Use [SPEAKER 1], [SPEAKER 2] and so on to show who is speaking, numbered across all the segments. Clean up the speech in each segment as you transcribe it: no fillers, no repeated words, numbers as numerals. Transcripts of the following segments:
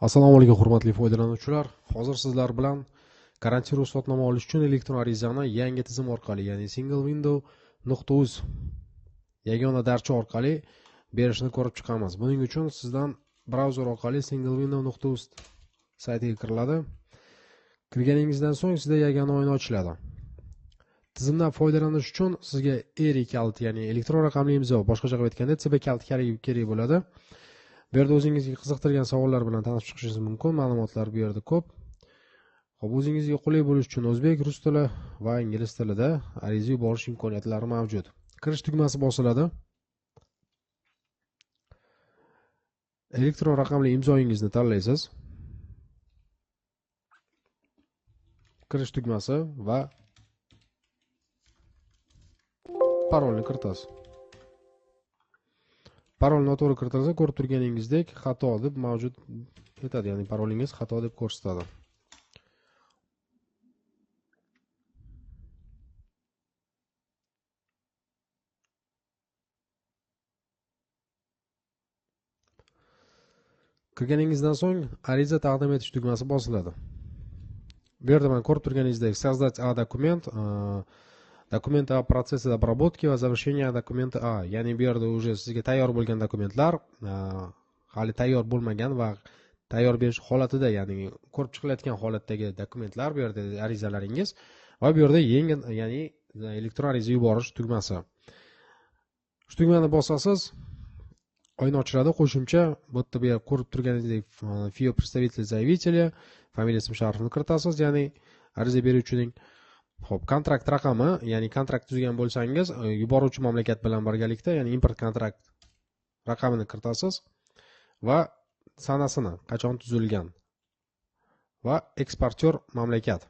[SPEAKER 1] Assalomu alaykum hurmatli foydalanuvchilar. Hozir sizlar bilan karantin ruxsatnoma olish uchun elektron arizani yangi tizim orqali, ya'ni single window.uz yagona darcha orqali berishni ko'rib chiqamiz. Buning uchun sizdan brauzer orqali single window.uz saytiga kiriladi. Kirganingizdan so'ng sizda yagona o'yin ochiladi. Tizimdan foydalanish uchun sizga ERI kaliti, ya'ni elektron raqamli imzo, boshqacha qilib aytganda CB kaliti kerak bo'ladi. Bu yerda o'zingizga qiziqtirgan savollar bilan tanishib chiqishingiz mumkin. Ma'lumotlar bu yerda ko'p. Xo'p, o'zingizga qulay bo'lish uchun o'zbek, rus tili va ingliz tilida ariza yuborish imkoniyatlari mavjud. Kirish tugmasi bosiladi. Elektron raqamli imzoyingizni tanlaysiz. Kirish tugmasi va parolni kiritasiz. Parol noto'g'ri kiritilsa, ko'rib turganingizdek xato deb mavjud etadi, ya'ni parolingiz xato deb ko'rsatadi. Kirganingizdan so'ng ariza taqdim etish tugmasi bosiladi. Bu yerda mana ko'rib turganingizdek sozdать A dokument, dokumenti A процесса обработки va завершения dokumenti A, ya'ni bu yerda уже sizga tayyor bo'lgan dokumentlar, hali tayyor bo'lmagan va tayyor berish holatida, ya'ni ko'rib chiqilayotgan holatdagi dokumentlar bu yerda arizalaringiz va bu yerda ya'ni elektron ariza yuborish tugmasi. Shu tugmani bosasiz, oyna ochiladi. Qo'shimcha bu yerda ko'rib turganingizdek FIO представитель заявителя, familiya ism sharifini kiritasiz, ya'ni ariza beruvchining. Xo'p, kontrakt raqami, ya'ni kontrakt tuzgan bo'lsangiz, yuboruvchi mamlakat bilan birgalikda, ya'ni import kontrakt raqamini kiritasiz va sanasini, qachon tuzilgan va eksportyor mamlakat.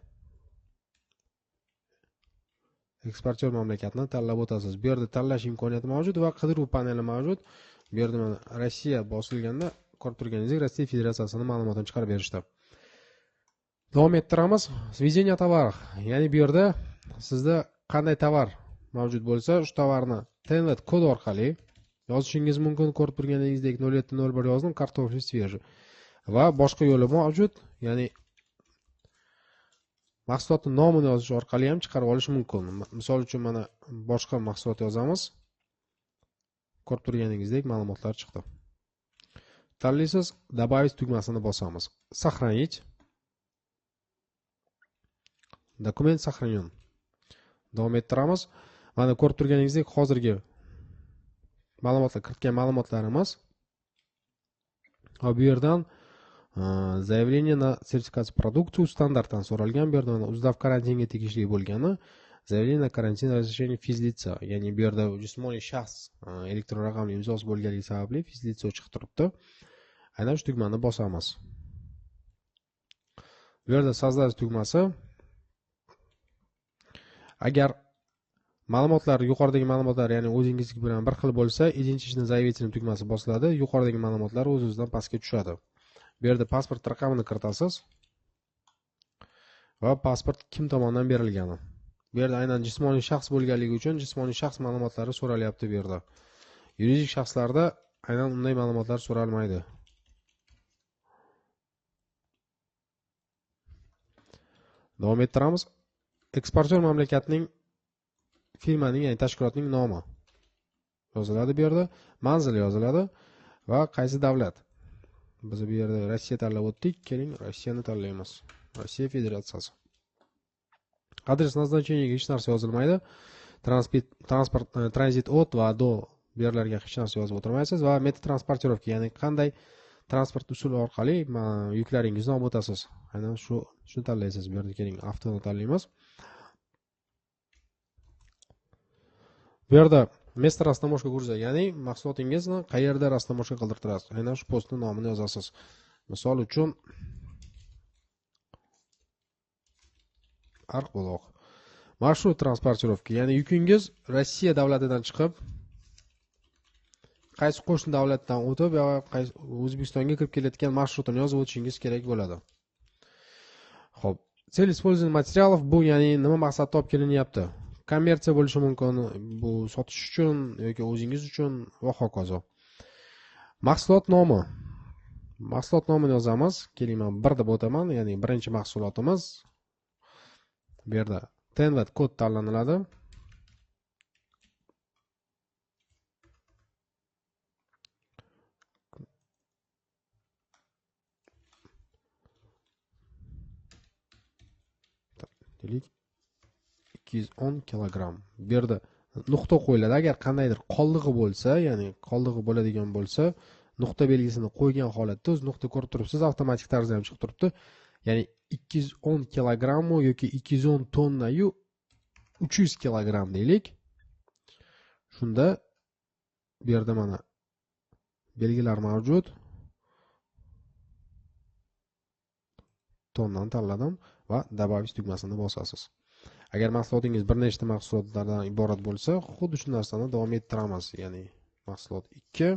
[SPEAKER 1] Eksportyor mamlakatni tanlab o'tasiz. Bu yerda tanlash imkoniyati mavjud va qidiruv paneli mavjud. Bu yerda mana Rossiya bosilganda ko'rib turganingizdek Rossiya Federatsiyasining ma'lumotini chiqarib berishdi. Davom ettiramiz. Сведение товаров. Ya'ni bu yerda sizda qanday tovar mavjud bo'lsa, shu tovarni TNVET kod orqali yozishingiz mumkin. Ko'rib turganingizdek 0701 yozdim, kartofel свежий. Va boshqa yo'li mavjud, ya'ni mahsulotning nomini yozish orqali ham chiqarib olish mumkin. Misol uchun mana boshqa mahsulot yozamiz. Ko'rib turganingizdek ma'lumotlar chiqdi. Tanlaysiz, добавить tugmasini bosamiz. Сохранить. Dokument сохранен. Davom ettiramiz. Mana ko'rib turganingizdek hozirgi ma'lumotlar, kiritgan ma'lumotlarimiz. Va bu yerdan заявление на сертификацию продукции standartdan so'ralgan. Bu yerda uzdav karantinga tegishli bo'lgani заявление на карантин разрешение физлица, ya'ni bu yerda jismoniy shaxs elektron raqamli imzosi bo'lganligi sababli fizlitsa chiqib turibdi. Aynan shu tugmani bosamiz. Bu yerda sozdать tugmasi. Agar ma'lumotlar, yuqoridagi ma'lumotlar, ya'ni o'zingiz bilan bir xil bo'lsa, identichniy заявитель tugmasi bosiladi. Yuqoridagi ma'lumotlar o'z-o'zidan pastga tushadi. Bu yerda pasport raqamini kiritasiz va pasport kim tomonidan berilgani. Bu yerda aynan jismoniy shaxs bo'lganligi uchun jismoniy shaxs ma'lumotlari so'ralyapti bu yerda. Yuridik shaxslarda aynan unday ma'lumotlar so'ralmaydi. Davom ettiramiz. Eksportyor mamlakatning, firmaning, ya'ni tashkilotning nomi yoziladi bu yerda, manzil yoziladi va qaysi davlat. Biz bu yerda Rossiya tanlab o'tdik. Keling, Rossiyani tanlaymiz. Rossiya Federatsiyasi. Adres назначениyaga hech narsa yozilmaydi. Tranzit от va do bu yerlarga hech narsa yozib o'tirmaysiz va metod transportirovka, ya'ni qanday transport usuli orqali yuklaringizni olib o'tasiz. Aynan shuni tanlaysiz. Bu yerda keling, avtoni tanlaymiz. Bu yerda место растаможка груза, ya'ni mahsulotingizni qayerda rastlamoshka qildirtirasiz. Aynan shu postning nomini yozasiz. Misol uchun Arqbuloq. Marshrut transportirovka, ya'ni yukingiz Rossiya davlatidan chiqib qaysi qo'shni davlatdan o'tib yoki qaysi O'zbekistonga kirib kelayotgan marshrutini yozib o'tishingiz kerak bo'ladi. Xo'p, цель использования материалов bu, ya'ni nima maqsadda olib kelinyapti? Kommersiya bo'lishi mumkin, bu sotish uchun yoki o'zingiz uchun va hokazo. Mahsulot nomi. Mahsulot nomini yozamiz. Keling, men 1 deb o'taman, ya'ni birinchi mahsulotimiz. Bu yerda Tenvat kod tanlaniladi. Delik 210 kilogramm. Bu yerda nuqta qo'yiladi. Agar qandaydir qoldig'i bo'lsa, ya'ni qoldig'i bo'ladigan bo'lsa, nuqta belgisini qo'ygan holatda o'z nuqta ko'rib turibsiz, avtomatik tarzda ham chiqib turibdi. Ya'ni 210 kilogramm yoki 210 tonna yu 300 kilogramm deylik. Shunda bu yerda mana belgilar mavjud. Tonnani tanladim va добавить tugmasini bosasiz. Agar mahsulotingiz bir nechta mahsulotlardan iborat bo'lsa, xuddi shu narsani davom ettiramiz. Ya'ni mahsulot 2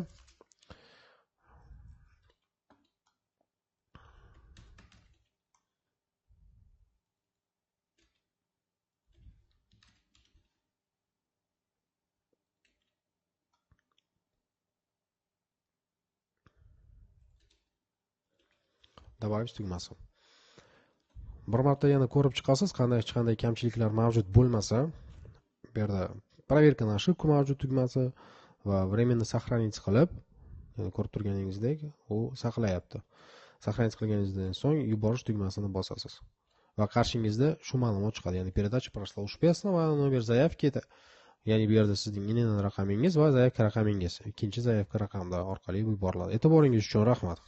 [SPEAKER 1] добавить tugmasi. Bir marta yana ko'rib chiqasiz, hech qanday kamchiliklar mavjud bo'lmasa, bu yerda проверка на ошибку mavjud tugmasi va временно сохранить qilib, yani ko'rib turganingizdek, u saqlayapti. Сохранить qilganingizdan so'ng yuborish tugmasini bosasiz. Va qarshingizda shu ma'lumot chiqadi, ya'ni передача прошла успешно va номер заявки, ya'ni bu yerda sizning INN raqamingiz va zaявка raqamingiz ikkinchi zaявка raqamda orqali yuboriladi. E'tiboringiz uchun rahmat.